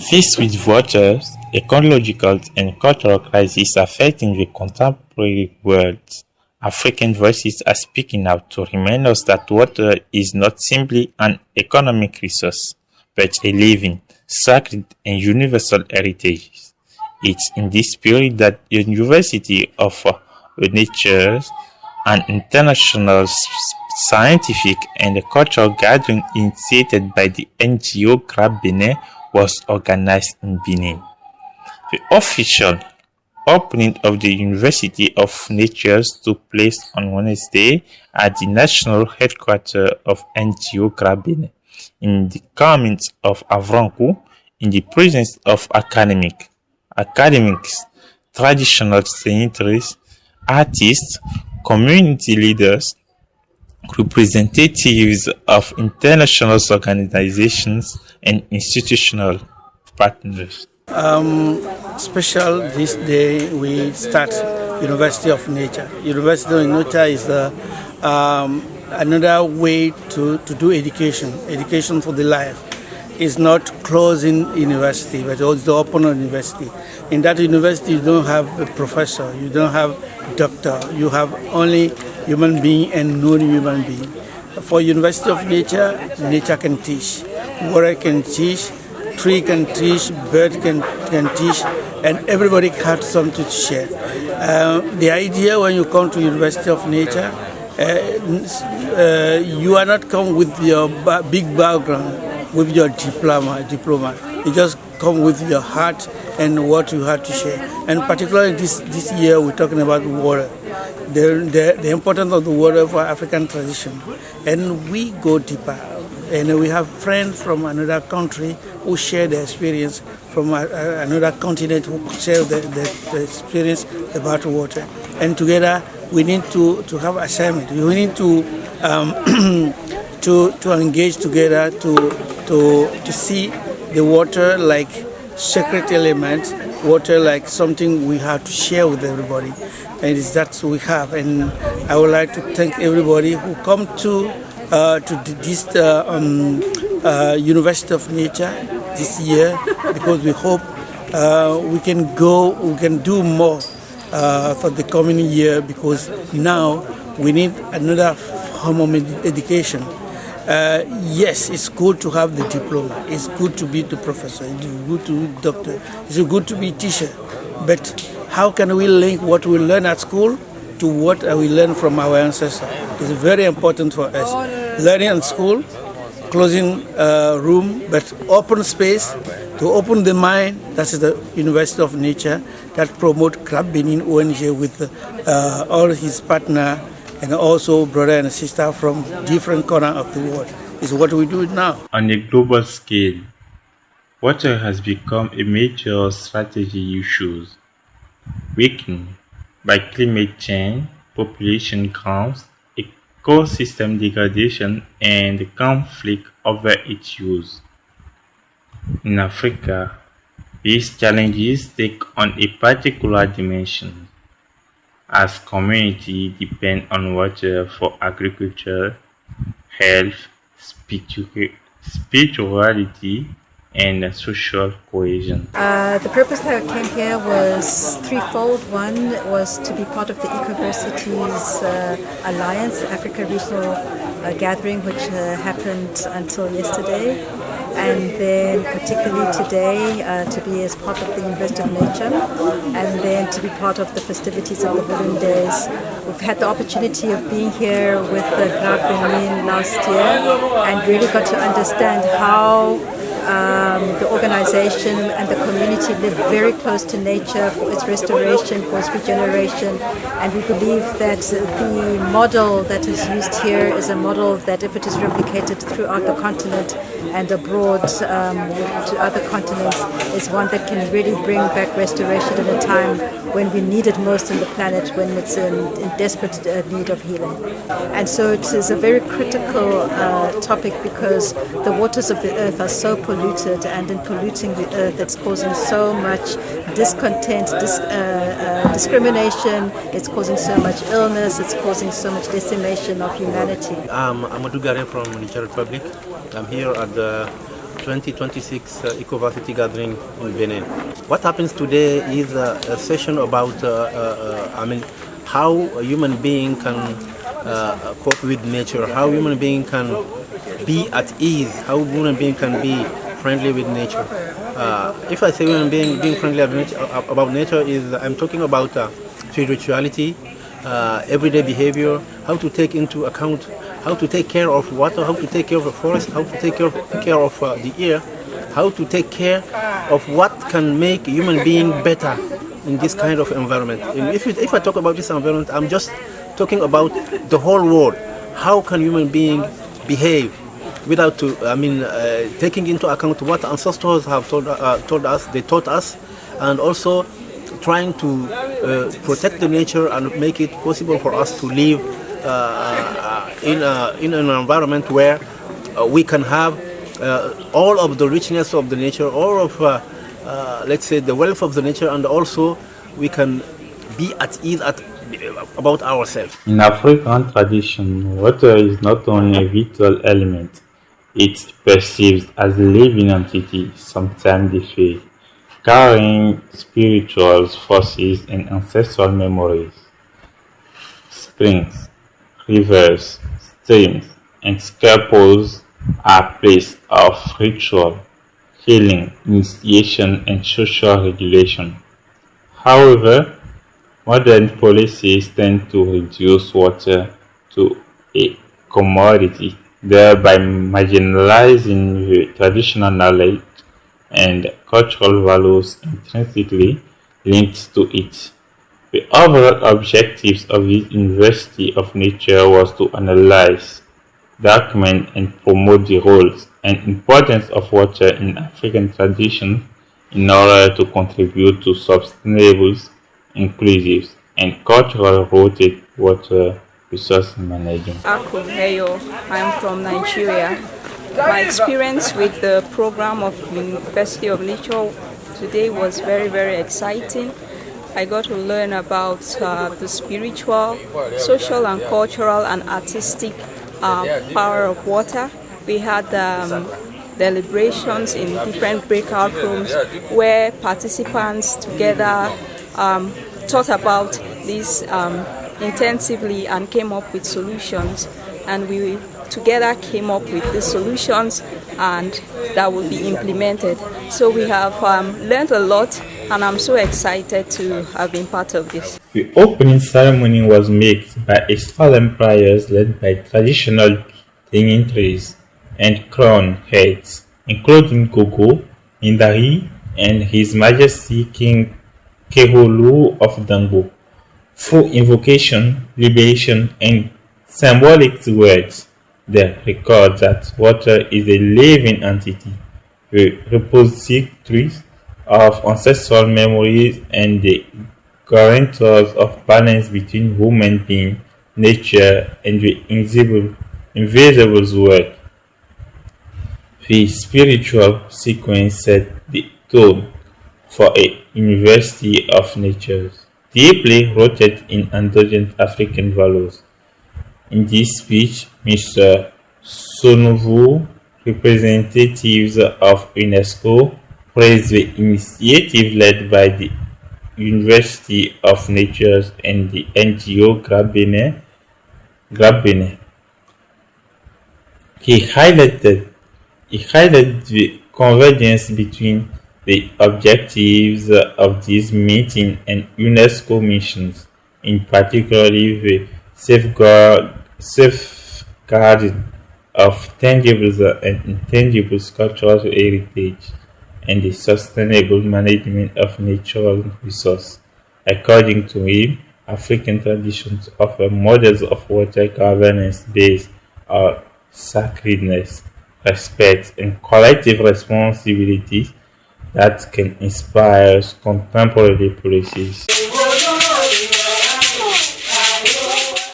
Faced with water, ecological and cultural crises affecting the contemporary world, African voices are speaking out to remind us that water is not simply an economic resource, but a living, sacred, and universal heritage. It's in this spirit that the University of Nature, an international scientific and cultural gathering initiated by the NGO Grab Benin, was organized in Benin. The official opening of the University of Nature took place on Wednesday at the national headquarters of NGO Grab Benin, in the comments of Avranку, in the presence of academics, traditional scientists, artists, community leaders, representatives of international organizations, and institutional partners. Special this day we start University of Nature. University of Nature is another way to do education for the life. It's not closing university, but also open university. In that university, you don't have a professor, you don't have doctor, you have only human being and non-human being. For University of Nature, nature can teach, water can teach, tree can teach, bird can teach, and everybody has something to share. The idea when you come to University of Nature, you are not come with your big background, with your diploma. You just come with your heart and what you have to share. And particularly this year, we're talking about water, the importance of the water for African tradition. And we go deeper. And we have friends from another country who share their experience, from another continent who share the experience about water. And together, we need to have assignment. We need to engage together to see the water like sacred element, water like something we have to share with everybody. And it's that we have. And I would like to thank everybody who come to this University of Nature this year, because we hope we can do more for the coming year, because now we need another form of education. Yes, it's good to have the diploma. It's good to be the professor. It's good to be doctor. It's good to be teacher. But how can we link what we learn at school to what we learn from our ancestors? It's very important for us. Learning at school, closing room, but open space to open the mind. That is the University of Nature that promote Grab Benin ONG with all his partner and also brother and sister from different corners of the world. Is what we do now. On a global scale, water has become a major strategy issue, weakened by climate change, population growth, ecosystem degradation, and conflict over its use. In Africa, these challenges take on a particular dimension, as communities depend on water for agriculture, health, spirituality, and social cohesion. The purpose that I came here was threefold. One was to be part of the Ecoversities Alliance, Africa Regional Gathering, which happened until yesterday. And then particularly today to be as part of the University of Nature, and then to be part of the festivities of the Balloon Days. We've had the opportunity of being here with the Grab Benin last year and really got to understand how the organization and the community live very close to nature for its restoration, for its regeneration, and we believe that the model that is used here is a model that, if it is replicated throughout the continent and abroad to other continents, is one that can really bring back restoration at a time when we need it most on the planet, when it's in desperate need of healing. And so it is a very critical topic, because the waters of the earth are so polluted, and in polluting the earth it's causing so much discontent, discrimination, it's causing so much illness, it's causing so much decimation of humanity. I'm Amadou Gare from the Czech Republic. I'm here at the 2026 EcoVarsity gathering in Benin. What happens today is a session about how a human being can cope with nature, how human being can be at ease, how human being can be friendly with nature. If I say human being friendly about nature, is I'm talking about spirituality, everyday behavior, how to take into account, how to take care of water, how to take care of the forest, how to take care of the air, how to take care of what can make human being better in this kind of environment. And if I talk about this environment, I'm just talking about the whole world. How can human being behave without taking into account what ancestors have told us, they taught us, and also trying to protect the nature and make it possible for us to live in an environment where we can have all of the richness of the nature, all of let's say the wealth of the nature, and also we can be at ease about ourselves. In African tradition, water is not only a vital element, it's perceived as a living entity, sometimes the faith, carrying spiritual forces and ancestral memories. Springs, rivers, streams, and scarecrows are places of ritual, healing, initiation, and social regulation. However, modern policies tend to reduce water to a commodity, thereby marginalizing the traditional knowledge and cultural values intrinsically linked to it. The overall objectives of this University of Nature was to analyze, document, and promote the roles and importance of water in African traditions in order to contribute to sustainable, inclusive, and cultural-rooted water resource management. Akuheyo, I'm from Nigeria. My experience with the program of University of Nature today was very, very exciting. I got to learn about the spiritual, social and cultural and artistic power of water. We had deliberations in different breakout rooms where participants together thought about this intensively and came up with solutions, and we together came up with the solutions and that will be implemented. So we have learned a lot, and I'm so excited to have been part of this. The opening ceremony was marked by a solemn prayers led by traditional dignitaries and crowned heads, including Gogo, Mindari, and His Majesty King Keholu of Dango. Through invocation, liberation, and symbolic words, they record that water is a living entity, the repository of ancestral memories and the guarantors of balance between human being, nature, and the invisible world. The spiritual sequence set the tone for a University of Nature, deeply rooted in endogenous African values. In this speech, Mr. Sonovu, representatives of UNESCO, praised the initiative led by the University of Nature and the NGO Grabene. He highlighted the convergence between the objectives of this meeting and UNESCO missions, in particular the safeguarding of tangible and intangible cultural heritage and the sustainable management of natural resources. According to him, African traditions offer models of water governance based on sacredness, respect, and collective responsibility that can inspire contemporary policies.